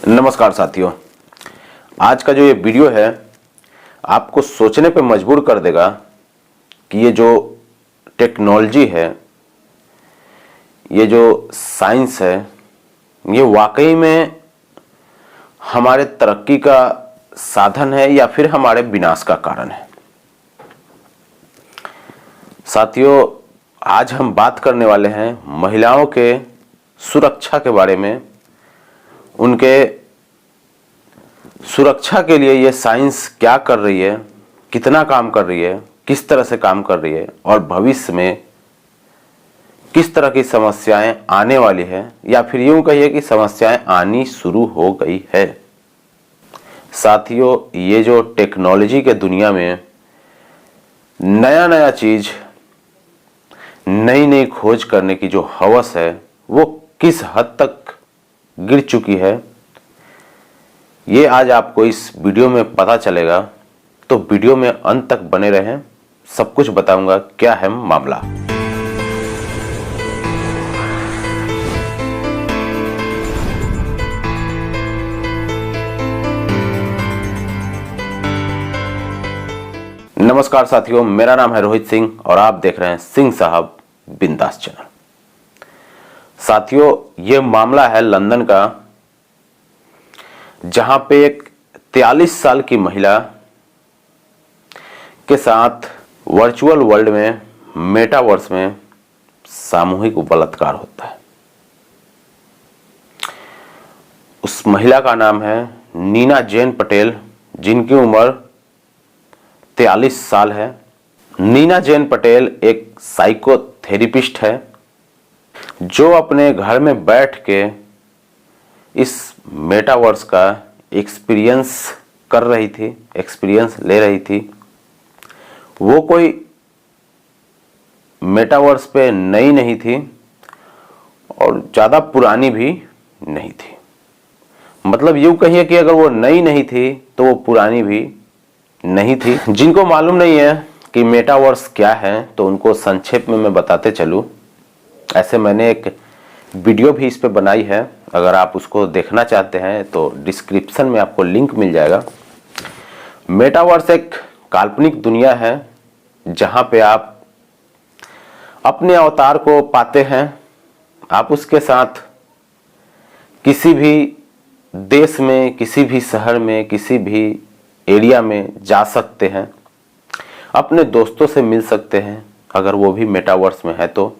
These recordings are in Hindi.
नमस्कार साथियों, आज का जो ये वीडियो है आपको सोचने पे मजबूर कर देगा कि ये जो टेक्नोलॉजी है, ये जो साइंस है, ये वाकई में हमारे तरक्की का साधन है या फिर हमारे विनाश का कारण है। साथियों, आज हम बात करने वाले हैं महिलाओं के सुरक्षा के बारे में। उनके सुरक्षा के लिए ये साइंस क्या कर रही है, कितना काम कर रही है, किस तरह से काम कर रही है और भविष्य में किस तरह की समस्याएं आने वाली है या फिर यूं कहिए कि समस्याएं आनी शुरू हो गई है। साथियों, ये जो टेक्नोलॉजी के दुनिया में नया नया चीज, नई नई खोज करने की जो हवस है वो किस हद तक गिर चुकी है, ये आज आपको इस वीडियो में पता चलेगा। तो वीडियो में अंत तक बने रहें, सब कुछ बताऊंगा क्या है मामला। नमस्कार साथियों, मेरा नाम है रोहित सिंह और आप देख रहे हैं सिंह साहब बिंदास चैनल। साथियों, ये मामला है लंदन का, जहां पे एक 43 साल की महिला के साथ वर्चुअल वर्ल्ड में, मेटावर्स में सामूहिक बलात्कार होता है। उस महिला का नाम है नीना जेन पटेल, जिनकी उम्र 43 साल है। नीना जेन पटेल एक साइकोथेरेपिस्ट है जो अपने घर में बैठ के इस मेटावर्स का एक्सपीरियंस कर रही थी, एक्सपीरियंस ले रही थी। वो कोई मेटावर्स पे नई नहीं थी और ज़्यादा पुरानी भी नहीं थी। मतलब यूँ कहिए कि अगर वो नई नहीं थी तो वो पुरानी भी नहीं थी। जिनको मालूम नहीं है कि मेटावर्स क्या है तो उनको संक्षेप में मैं बताते चलूँ। ऐसे मैंने एक वीडियो भी इस पे बनाई है, अगर आप उसको देखना चाहते हैं तो डिस्क्रिप्शन में आपको लिंक मिल जाएगा। मेटावर्स एक काल्पनिक दुनिया है जहां पे आप अपने अवतार को पाते हैं। आप उसके साथ किसी भी देश में, किसी भी शहर में, किसी भी एरिया में जा सकते हैं, अपने दोस्तों से मिल सकते हैं, अगर वो भी मेटावर्स में है तो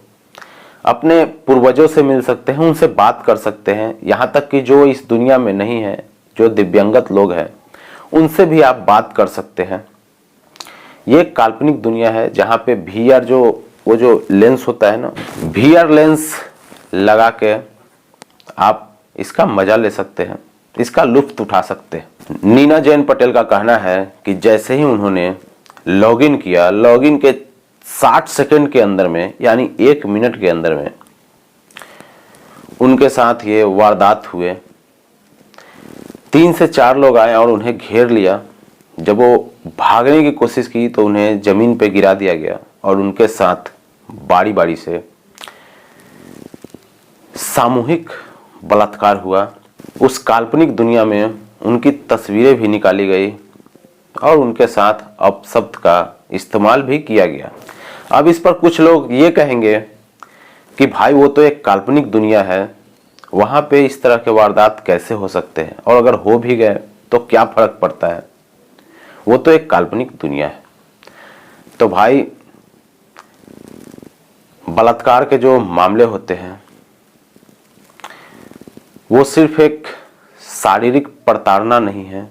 अपने पूर्वजों से मिल सकते हैं, उनसे बात कर सकते हैं। यहाँ तक कि जो इस दुनिया में नहीं है, जो दिव्यांगत लोग हैं, उनसे भी आप बात कर सकते हैं। ये एक काल्पनिक दुनिया है जहाँ पे VR वो जो लेंस होता है ना, VR लेंस लगा के आप इसका मजा ले सकते हैं, इसका लुत्फ उठा सकते हैं। नीना जेन पटेल का कहना है कि जैसे ही उन्होंने लॉगिन किया, लॉगिन के 60 सेकंड के अंदर में, यानी 1 मिनट के अंदर में उनके साथ ये वारदात हुए। 3 से 4 लोग आए और उन्हें घेर लिया। जब वो भागने की कोशिश की तो उन्हें जमीन पे गिरा दिया गया और उनके साथ बारी बारी से सामूहिक बलात्कार हुआ। उस काल्पनिक दुनिया में उनकी तस्वीरें भी निकाली गई और उनके साथ अपशब्द का इस्तेमाल भी किया गया। अब इस पर कुछ लोग ये कहेंगे कि भाई वो तो एक काल्पनिक दुनिया है, वहाँ पे इस तरह के वारदात कैसे हो सकते हैं, और अगर हो भी गए तो क्या फर्क पड़ता है, वो तो एक काल्पनिक दुनिया है। तो भाई, बलात्कार के जो मामले होते हैं वो सिर्फ एक शारीरिक प्रताड़ना नहीं है,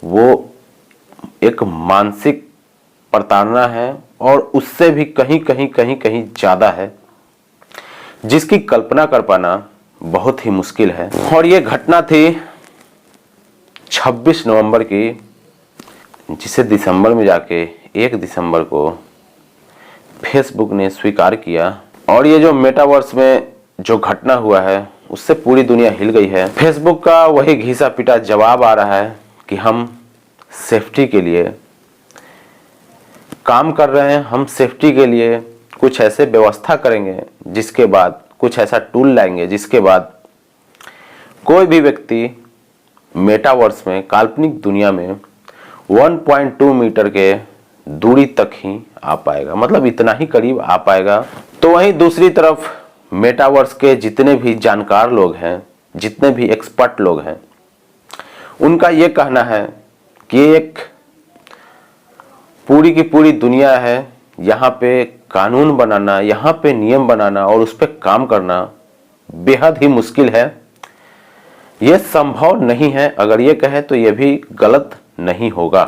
वो एक मानसिक प्रताड़ना है और उससे भी कहीं ज्यादा है, जिसकी कल्पना कर पाना बहुत ही मुश्किल है। और ये घटना थी 26 नवंबर की, जिसे दिसंबर में जाके 1 दिसंबर को फेसबुक ने स्वीकार किया। और ये जो मेटावर्स में जो घटना हुआ है उससे पूरी दुनिया हिल गई है। फेसबुक का वही घिसा पिटा जवाब आ रहा है कि हम सेफ्टी के लिए काम कर रहे हैं, हम सेफ्टी के लिए कुछ ऐसे व्यवस्था करेंगे जिसके बाद कुछ ऐसा टूल लाएंगे जिसके बाद कोई भी व्यक्ति मेटावर्स में, काल्पनिक दुनिया में 1.2 मीटर के दूरी तक ही आ पाएगा, मतलब इतना ही करीब आ पाएगा। तो वहीं दूसरी तरफ मेटावर्स के जितने भी जानकार लोग हैं, जितने भी एक्सपर्ट लोग हैं, उनका ये कहना है कि एक पूरी की पूरी दुनिया है, यहाँ पे कानून बनाना, यहाँ पे नियम बनाना और उस पर काम करना बेहद ही मुश्किल है। यह संभव नहीं है। अगर ये कहे तो यह भी गलत नहीं होगा,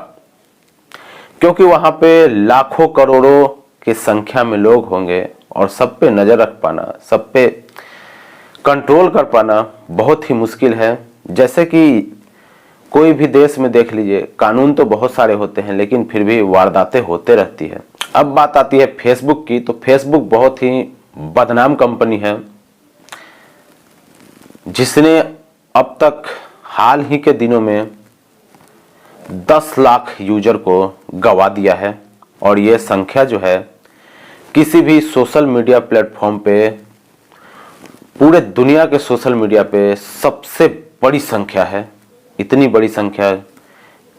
क्योंकि वहां पे लाखों करोड़ों की संख्या में लोग होंगे और सब पे नजर रख पाना, सब पे कंट्रोल कर पाना बहुत ही मुश्किल है। जैसे कि कोई भी देश में देख लीजिए, कानून तो बहुत सारे होते हैं लेकिन फिर भी वारदातें होते रहती है। अब बात आती है फेसबुक की, तो फेसबुक बहुत ही बदनाम कंपनी है, जिसने अब तक हाल ही के दिनों में 10 लाख यूजर को गवा दिया है। और ये संख्या जो है किसी भी सोशल मीडिया प्लेटफॉर्म पे, पूरे दुनिया के सोशल मीडिया पे सबसे बड़ी संख्या है। इतनी बड़ी संख्या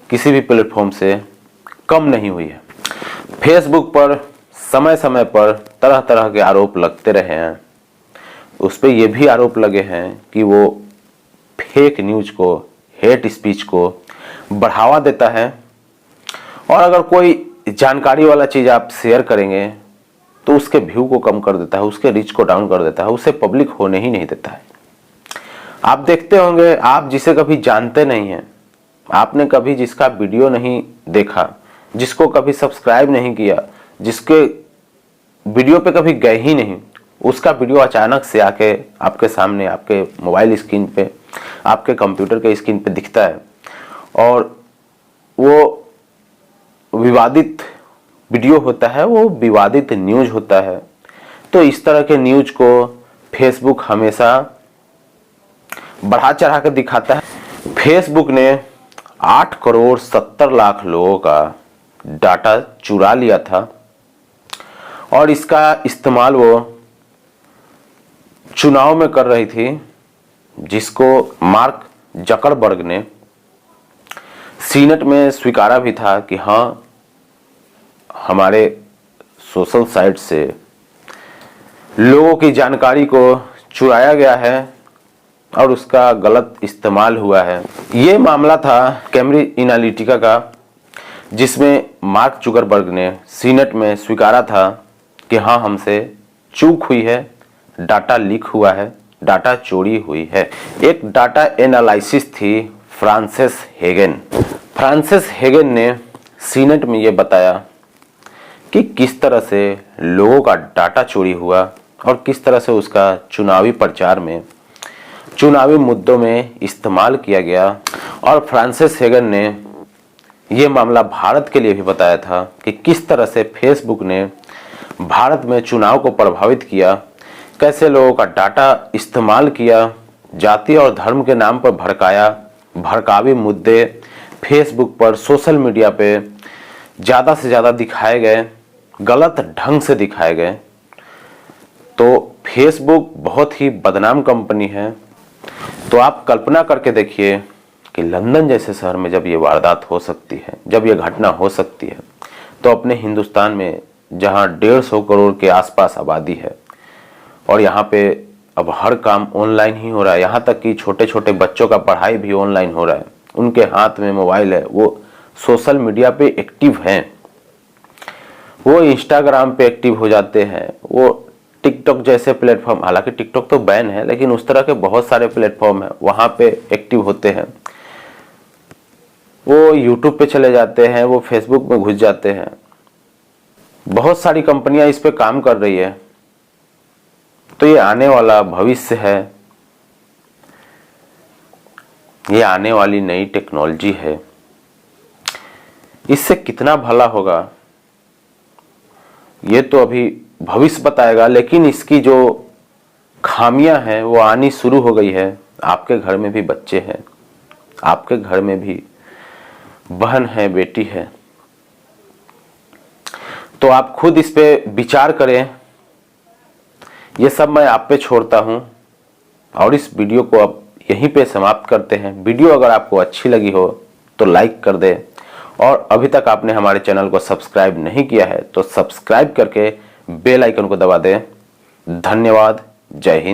किसी भी प्लेटफॉर्म से कम नहीं हुई है। फेसबुक पर समय समय पर तरह तरह के आरोप लगते रहे हैं। उस पर यह भी आरोप लगे हैं कि वो फेक न्यूज को, हेट स्पीच को बढ़ावा देता है, और अगर कोई जानकारी वाला चीज़ आप शेयर करेंगे तो उसके व्यू को कम कर देता है, उसके रीच को डाउन कर देता है, उसे पब्लिक होने ही नहीं देता है। आप देखते होंगे, आप जिसे कभी जानते नहीं हैं, आपने कभी जिसका वीडियो नहीं देखा, जिसको कभी सब्सक्राइब नहीं किया, जिसके वीडियो पे कभी गए ही नहीं, उसका वीडियो अचानक से आके आपके सामने, आपके मोबाइल स्क्रीन पे, आपके कंप्यूटर के स्क्रीन पे दिखता है और वो विवादित वीडियो होता है, वो विवादित न्यूज होता है। तो इस तरह के न्यूज को फेसबुक हमेशा बढ़ा चढ़ा कर दिखाता है। फेसबुक ने 8 करोड़ 70 लाख लोगों का डाटा चुरा लिया था और इसका इस्तेमाल वो चुनाव में कर रही थी, जिसको मार्क जकरबर्ग ने सीनेट में स्वीकारा भी था कि हाँ, हमारे सोशल साइट से लोगों की जानकारी को चुराया गया है और उसका गलत इस्तेमाल हुआ है। ये मामला था कैम्ब्रिज एनालिटिका का, जिसमें मार्क जुकरबर्ग ने सीनेट में स्वीकारा था कि हाँ, हमसे चूक हुई है, डाटा लीक हुआ है, डाटा चोरी हुई है। एक डाटा एनालिसिस थी फ्रांसिस हेगन। फ्रांसिस हेगन ने सीनेट में ये बताया कि किस तरह से लोगों का डाटा चोरी हुआ और किस तरह से उसका चुनावी प्रचार में, चुनावी मुद्दों में इस्तेमाल किया गया। और फ्रांसिस हेगन ने यह मामला भारत के लिए भी बताया था कि किस तरह से फेसबुक ने भारत में चुनाव को प्रभावित किया, कैसे लोगों का डाटा इस्तेमाल किया, जाति और धर्म के नाम पर भड़काया, भड़कावी मुद्दे फेसबुक पर, सोशल मीडिया पे ज़्यादा से ज़्यादा दिखाए गए, गलत ढंग से दिखाए गए। तो फेसबुक बहुत ही बदनाम कंपनी है। तो आप कल्पना करके देखिए कि लंदन जैसे शहर में जब ये वारदात हो सकती है, जब ये घटना हो सकती है, तो अपने हिंदुस्तान में जहां 150 करोड़ के आसपास आबादी है और यहाँ पे अब हर काम ऑनलाइन ही हो रहा है, यहाँ तक कि छोटे छोटे बच्चों का पढ़ाई भी ऑनलाइन हो रहा है, उनके हाथ में मोबाइल है, वो सोशल मीडिया पे एक्टिव हैं, वो इंस्टाग्राम पे एक्टिव हो जाते हैं, वो टिकटॉक जैसे प्लेटफॉर्म, हालांकि टिकटॉक तो बैन है लेकिन उस तरह के बहुत सारे प्लेटफॉर्म हैं, वहाँ पे एक्टिव होते हैं, वो यूट्यूब पे चले जाते हैं, वो फेसबुक में घुस जाते हैं। बहुत सारी कंपनियां इस पे काम कर रही है। तो ये आने वाला भविष्य है, ये आने वाली नई टेक्नोलॉजी है। इससे कितना भला होगा ये तो अभी भविष्य बताएगा, लेकिन इसकी जो खामियां हैं वो आनी शुरू हो गई है। आपके घर में भी बच्चे हैं, आपके घर में भी बहन है, बेटी है, तो आप खुद इस पे विचार करें। ये सब मैं आप पे छोड़ता हूं और इस वीडियो को आप यहीं पे समाप्त करते हैं। वीडियो अगर आपको अच्छी लगी हो तो लाइक कर दे, और अभी तक आपने हमारे चैनल को सब्सक्राइब नहीं किया है तो सब्सक्राइब करके बेल आइकन को दबा दे। धन्यवाद। जय हिंद।